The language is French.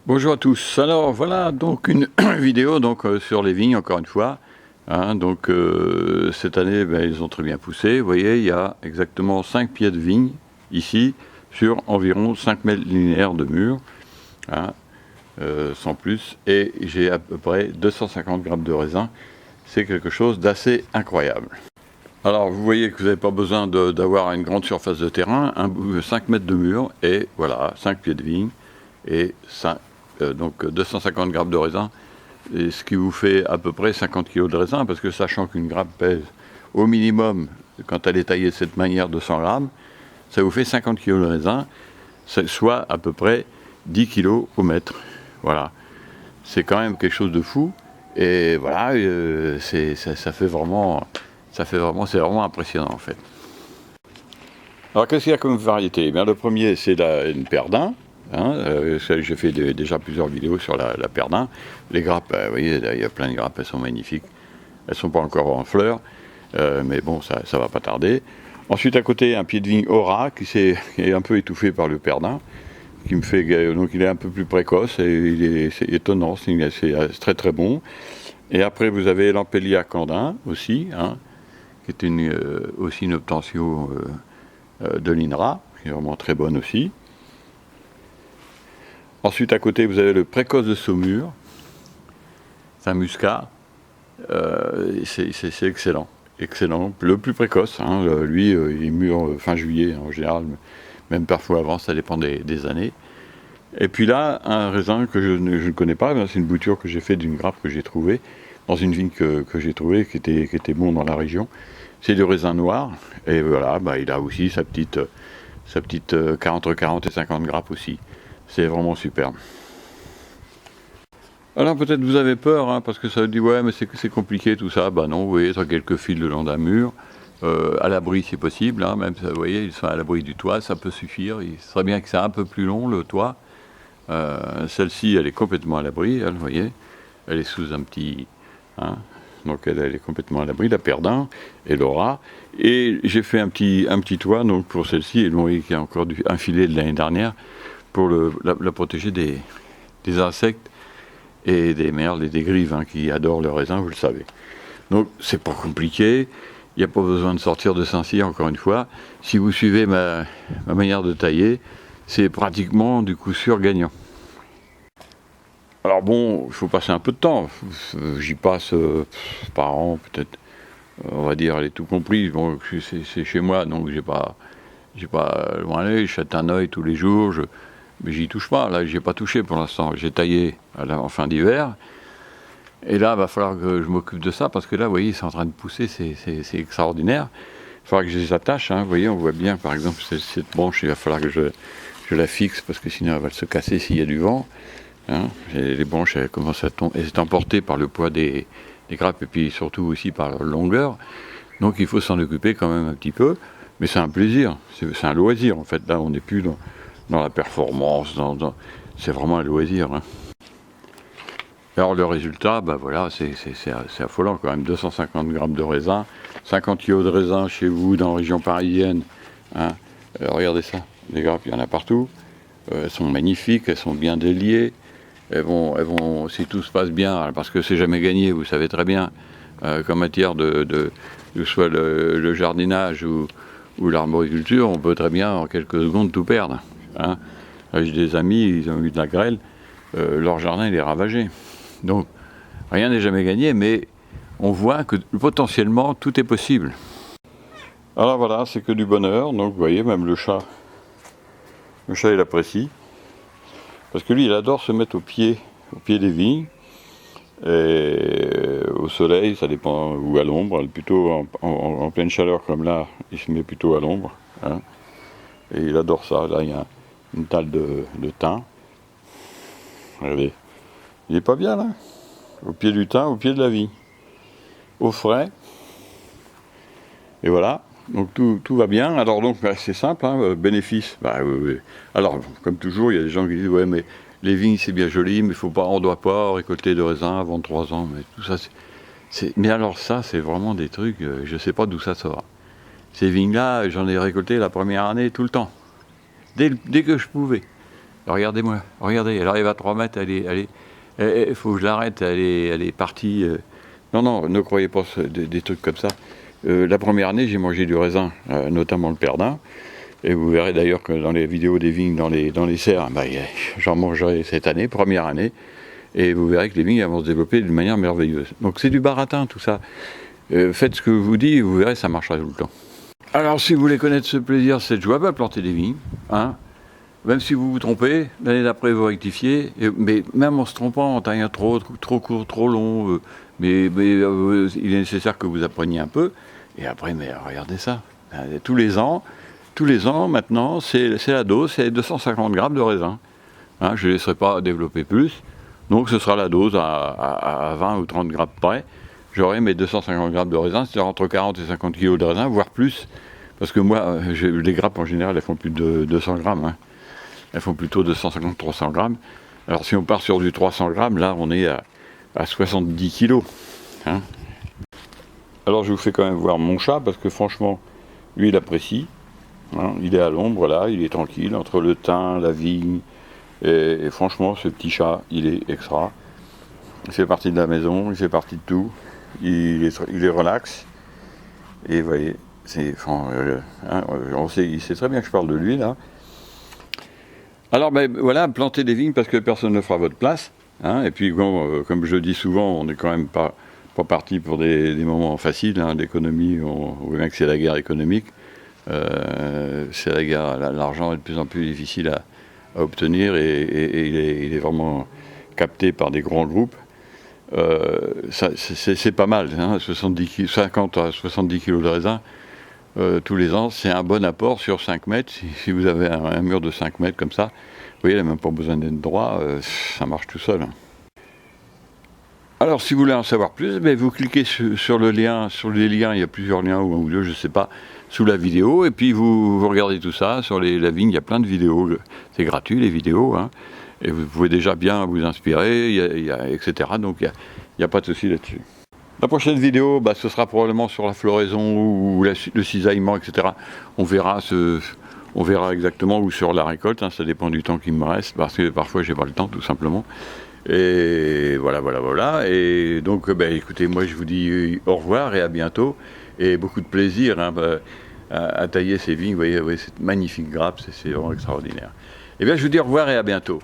Bonjour à tous. Alors voilà donc une vidéo sur les vignes encore une fois. Cette année ils ont très bien poussé. Vous voyez, il y a exactement 5 pieds de vigne ici sur environ 5 mètres linéaires de mur, hein, sans plus. Et j'ai à peu près 250 grammes de raisin. C'est quelque chose d'assez incroyable. Alors vous voyez que vous n'avez pas besoin d'avoir une grande surface de terrain, 5 mètres de mur et voilà 5 pieds de vigne et 250 grammes de raisin, et ce qui vous fait à peu près 50 kg de raisin, parce que sachant qu'une grappe pèse au minimum, quand elle est taillée de cette manière, 200 grammes, ça vous fait 50 kg de raisin, soit à peu près 10 kg au mètre. Voilà, c'est quand même quelque chose de fou, et voilà, c'est vraiment impressionnant en fait. Alors qu'est-ce qu'il y a comme variété? Le premier, c'est une perdin. J'ai fait déjà plusieurs vidéos sur la perdin. Les grappes, vous voyez, il y a plein de grappes, elles sont magnifiques. Elles ne sont pas encore en fleurs, mais bon, ça va pas tarder. Ensuite, à côté, un pied de vigne Aura qui est un peu étouffé par le perdin, donc il est un peu plus précoce et c'est étonnant, c'est très très bon. Et après, vous avez l'Ampélia Candin aussi, qui est aussi une obtention de l'INRA, qui est vraiment très bonne aussi. Ensuite, à côté, vous avez le précoce de Saumur. C'est un muscat. C'est excellent. Excellent. Le plus précoce, lui, il mûr fin juillet en général, même parfois avant, ça dépend des années. Et puis là, un raisin que je ne connais pas, c'est une bouture que j'ai fait d'une grappe que j'ai trouvée, dans une vigne que j'ai trouvée, qui était bon dans la région. C'est du raisin noir. Et voilà, il a aussi sa petite entre 40 et 50 grappes aussi. C'est vraiment superbe. Alors peut-être vous avez peur, parce que ça vous dit ouais mais c'est compliqué tout ça. Non, vous voyez, il y a quelques fils le long d'un mur, à l'abri si possible, même vous voyez, ils sont à l'abri du toit, ça peut suffire. Il serait bien que c'est un peu plus long le toit. Celle-ci elle est complètement à l'abri, vous voyez, elle est sous un petit, donc elle est complètement à l'abri, la perdin et l'aura. Et j'ai fait un petit toit donc pour celle-ci, et vous voyez qu'il y a encore un filet de l'année dernière pour la protéger des insectes et des merles et des grives qui adorent le raisin, vous le savez. Donc c'est pas compliqué, il n'y a pas besoin de sortir de Saint-Cyr encore une fois. Si vous suivez ma manière de tailler, c'est pratiquement du coup sûr gagnant. Alors bon, il faut passer un peu de temps, j'y passe par an peut-être, on va dire, elle est tout compris. Bon, c'est chez moi, donc j'ai pas loin aller, je jette un œil tous les jours, mais j'y touche pas, là j'ai pas touché pour l'instant, j'ai taillé en fin d'hiver, et là il va falloir que je m'occupe de ça, parce que là vous voyez c'est en train de pousser, c'est extraordinaire. Il faudra que je les attache, vous voyez, on voit bien par exemple cette branche, il va falloir que je la fixe, parce que sinon elle va se casser s'il y a du vent. Les branches elles commencent à tomber, elles sont emportées par le poids des grappes, et puis surtout aussi par leur longueur, donc il faut s'en occuper quand même un petit peu, mais c'est un plaisir, c'est un loisir en fait, là on n'est plus dans la performance, c'est vraiment un loisir. Alors le résultat, voilà, c'est affolant quand même, 250 grammes de raisin, 50 kg de raisin chez vous dans la région parisienne. Regardez ça, les grappes, il y en a partout, elles sont magnifiques, elles sont bien déliées, elles vont, si tout se passe bien, parce que c'est jamais gagné, vous savez très bien, qu'en matière de soit le jardinage ou l'arboriculture, on peut très bien en quelques secondes tout perdre. J'ai des amis, ils ont eu de la grêle, leur jardin il est ravagé. Donc rien n'est jamais gagné, mais on voit que potentiellement tout est possible. Alors voilà, c'est que du bonheur, donc vous voyez, même le chat il apprécie, parce que lui il adore se mettre au pied des vignes, et au soleil, ça dépend, ou à l'ombre, plutôt en pleine chaleur comme là, il se met plutôt à l'ombre, et il adore ça. Là il y a une talle de thym. Regardez, il est pas bien là, au pied du thym, au pied de la vigne, au frais, et voilà, donc tout va bien. Alors donc c'est simple, bénéfice, oui. Alors comme toujours, il y a des gens qui disent ouais mais les vignes c'est bien joli, mais on doit pas récolter de raisins avant 3 ans, mais tout ça mais alors ça c'est vraiment des trucs, je sais pas d'où ça sort. Ces vignes là, j'en ai récolté la première année tout le temps, dès que je pouvais. Regardez-moi, regardez, elle arrive à 3 mètres, il faut que je l'arrête, elle est partie. Non, non, ne croyez pas des trucs comme ça. La première année, j'ai mangé du raisin, notamment le perdin. Et vous verrez d'ailleurs que dans les vidéos des vignes, dans les serres, bah, j'en mangerai cette année, première année. Et vous verrez que les vignes vont se développer d'une manière merveilleuse. Donc c'est du baratin, tout ça. Faites ce que je vous dis, et vous verrez, ça marchera tout le temps. Alors si vous voulez connaître ce plaisir, cette joie, bah, plantez des vignes. Hein. Même si vous vous trompez, l'année d'après vous rectifiez. Mais même en se trompant, en taillant trop court, trop long, il est nécessaire que vous appreniez un peu. Et après, mais regardez ça. Tous les ans, maintenant, c'est la dose, c'est 250 grammes de raisin. Hein, je ne laisserai pas développer plus. Donc ce sera la dose à 20 ou 30 grammes près. J'aurai mes 250 grammes de raisin, c'est-à-dire entre 40 et 50 kg de raisin, voire plus. Parce que moi, les grappes en général, elles font plus de 200 grammes. Hein. Elles font plutôt 250-300 grammes. Alors si on part sur du 300 grammes, là on est à 70 kg. Hein. Alors je vous fais quand même voir mon chat, parce que franchement, lui il apprécie. Hein. Il est à l'ombre là, il est tranquille, entre le thym, la vigne. Et franchement, ce petit chat, il est extra. Il fait partie de la maison, il fait partie de tout. Il est relax. Et vous voyez, il sait très bien que je parle de lui là. Alors ben voilà, plantez des vignes parce que personne ne fera à votre place. Hein, et puis bon, comme je dis souvent, on n'est quand même pas parti pour des moments faciles. Hein, l'économie, on voit bien que c'est la guerre économique. C'est la guerre, l'argent est de plus en plus difficile à obtenir et il est vraiment capté par des grands groupes. C'est pas mal, hein, 50 à 70 kg de raisin tous les ans, c'est un bon apport sur 5 mètres. Si vous avez un mur de 5 mètres comme ça, vous voyez, il n'a même pas besoin d'être droit, ça marche tout seul. Hein. Alors si vous voulez en savoir plus, vous cliquez sur les liens, il y a plusieurs liens, ou un ou deux, je ne sais pas, sous la vidéo, et puis vous regardez tout ça, sur la vigne, il y a plein de vidéos, c'est gratuit les vidéos, hein, et vous pouvez déjà bien vous inspirer, etc. Donc il n'y a pas de souci là-dessus. La prochaine vidéo, ce sera probablement sur la floraison ou le cisaillement, etc. On verra exactement, ou sur la récolte, hein, ça dépend du temps qu'il me reste, parce que parfois j'ai pas le temps tout simplement. Et voilà. Et donc, écoutez, moi je vous dis au revoir et à bientôt. Et beaucoup de plaisir hein, à tailler ces vignes. Vous voyez cette magnifique grappe, c'est vraiment extraordinaire. Et bien, je vous dis au revoir et à bientôt.